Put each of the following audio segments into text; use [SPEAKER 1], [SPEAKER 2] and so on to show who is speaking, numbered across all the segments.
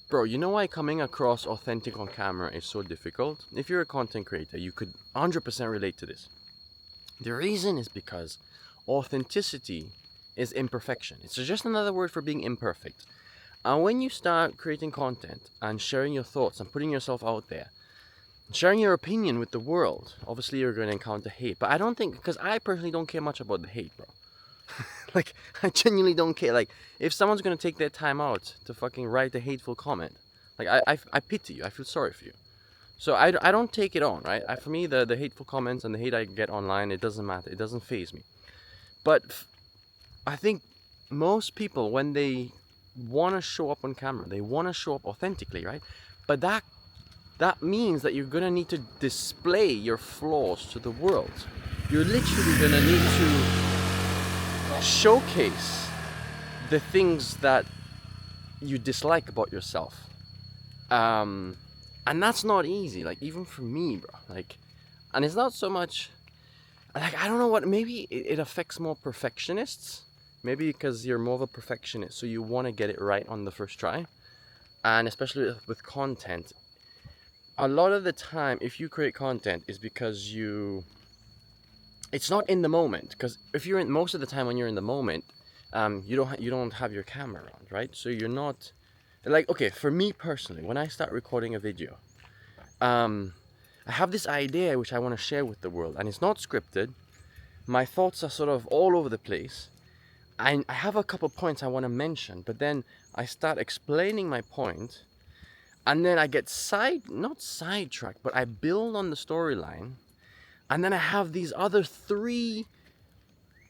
[SPEAKER 1] Bro, you know why coming across authentic on camera is so difficult? If you're a content creator, you could 100% relate to this. The reason is because authenticity is imperfection. It's just another word for being imperfect. And when you start creating content and sharing your thoughts and putting yourself out there, sharing your opinion with the world, obviously you're going to encounter hate. But I don't think, because I personally don't care much about the hate, bro. Like, I genuinely don't care. Like, if someone's gonna take their time out to fucking write a hateful comment, like, I pity you. I feel sorry for you. So I don't take it on, right? For me, the hateful comments and the hate I get online, it doesn't matter. It doesn't faze me. But I think most people, when they want to show up on camera, they want to show up authentically, right? But that means that you're gonna need to display your flaws to the world. You're literally gonna need to showcase the things that you dislike about yourself. And that's not easy, like, even for me, bro. Like, and it's not so much, like, I don't know what, maybe it affects more perfectionists. Maybe because you're more of a perfectionist, so you want to get it right on the first try. And especially with content, a lot of the time, if you create content, is because it's not in the moment. Because if you're in, most of the time when you're in the moment, you don't have your camera around, right? So you're not, like, okay, for me personally, when I start recording a video, I have this idea which I want to share with the world, and it's not scripted. My thoughts are sort of all over the place. I have a couple points I want to mention, but then I start explaining my point, and then I get not sidetracked, but I build on the storyline, and then I have these other three,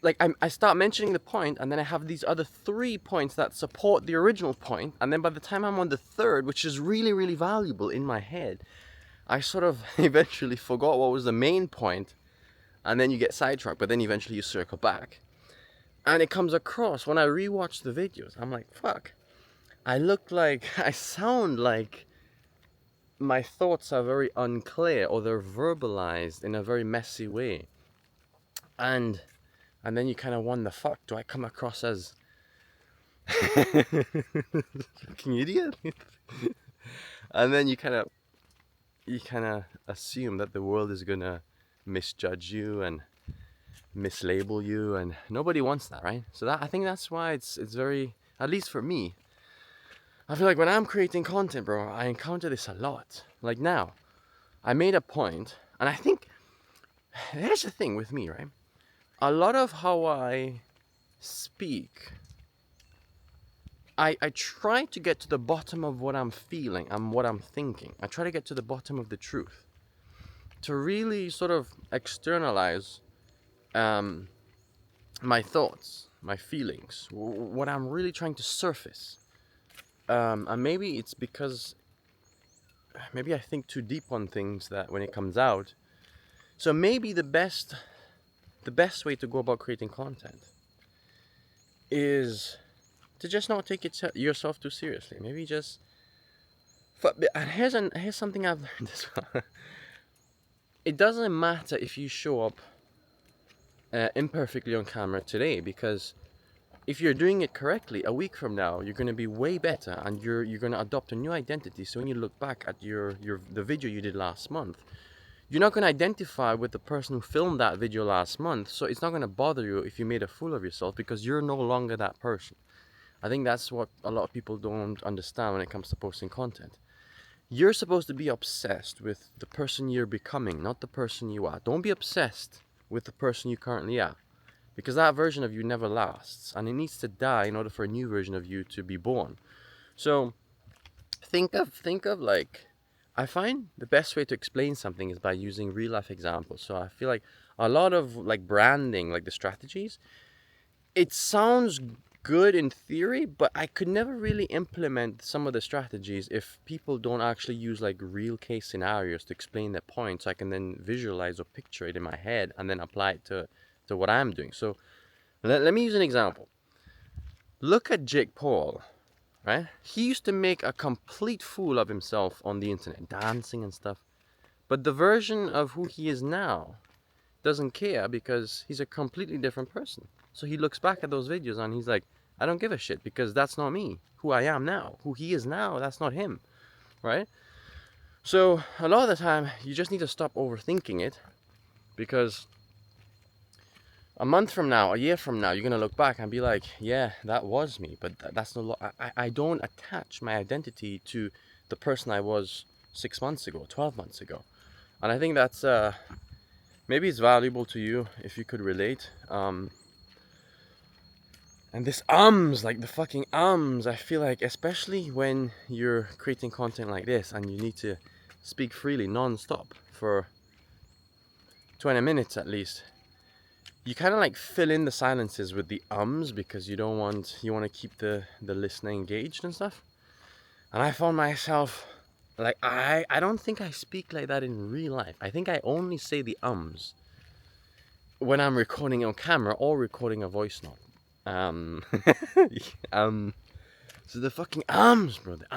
[SPEAKER 1] like, I start mentioning the point, and then I have these other 3 points that support the original point, and then by the time I'm on the third, which is really, really valuable in my head, I sort of eventually forgot what was the main point, and then you get sidetracked, but then eventually you circle back. And it comes across when I rewatch the videos. I'm like, fuck. I sound like my thoughts are very unclear, or they're verbalized in a very messy way. And then you kind of wonder, fuck, do I come across as fucking idiot? And then you kind of assume that the world is gonna misjudge you and mislabel you, and nobody wants that, right? So that, I think that's why it's very, at least for me, I feel like when I'm creating content, bro, I encounter this a lot. Like now, I made a point, and I think here's the thing with me, right? A lot of how I speak, I try to get to the bottom of what I'm feeling and what I'm thinking. I try to get to the bottom of the truth, to really sort of externalize my thoughts, my feelings, what I'm really trying to surface. And maybe it's because maybe I think too deep on things that when it comes out. So maybe the best way to go about creating content is to just not take yourself too seriously. Maybe just. And here's something I've learned as well. It doesn't matter if you show up imperfectly on camera today, because if you're doing it correctly, a week from now you're going to be way better, and you're going to adopt a new identity. So when you look back at the video you did last month, you're not going to identify with the person who filmed that video last month. So it's not going to bother you if you made a fool of yourself, because you're no longer that person. I think that's what a lot of people don't understand when it comes to posting content. You're supposed to be obsessed with the person you're becoming, not the person you are. Don't be obsessed with the person you currently are, because that version of you never lasts, and it needs to die in order for a new version of you to be born. So think of like, I find the best way to explain something is by using real life examples. So I feel like a lot of like branding, like the strategies, it sounds good in theory, but I could never really implement some of the strategies if people don't actually use like real case scenarios to explain their point, so I can then visualize or picture it in my head and then apply it to what I'm doing. So let me use an example. Look at Jake Paul, right? He used to make a complete fool of himself on the internet, dancing and stuff. But the version of who he is now doesn't care, because he's a completely different person. So he looks back at those videos and he's like, I don't give a shit, because that's not me. Who I am now, who he is now, that's not him, right? So a lot of the time, you just need to stop overthinking it, because a month from now, a year from now, you're gonna look back and be like, yeah, that was me. But that's no. I don't attach my identity to the person I was 6 months ago, 12 months ago, and I think that's maybe it's valuable to you if you could relate. And this like the fucking I feel like, especially when you're creating content like this and you need to speak freely non-stop for 20 minutes at least, you kind of like fill in the silences with the because you want to keep the listener engaged and stuff. And I found myself like, I don't think I speak like that in real life. I think I only say the when I'm recording on camera or recording a voice note. So the fucking bro, the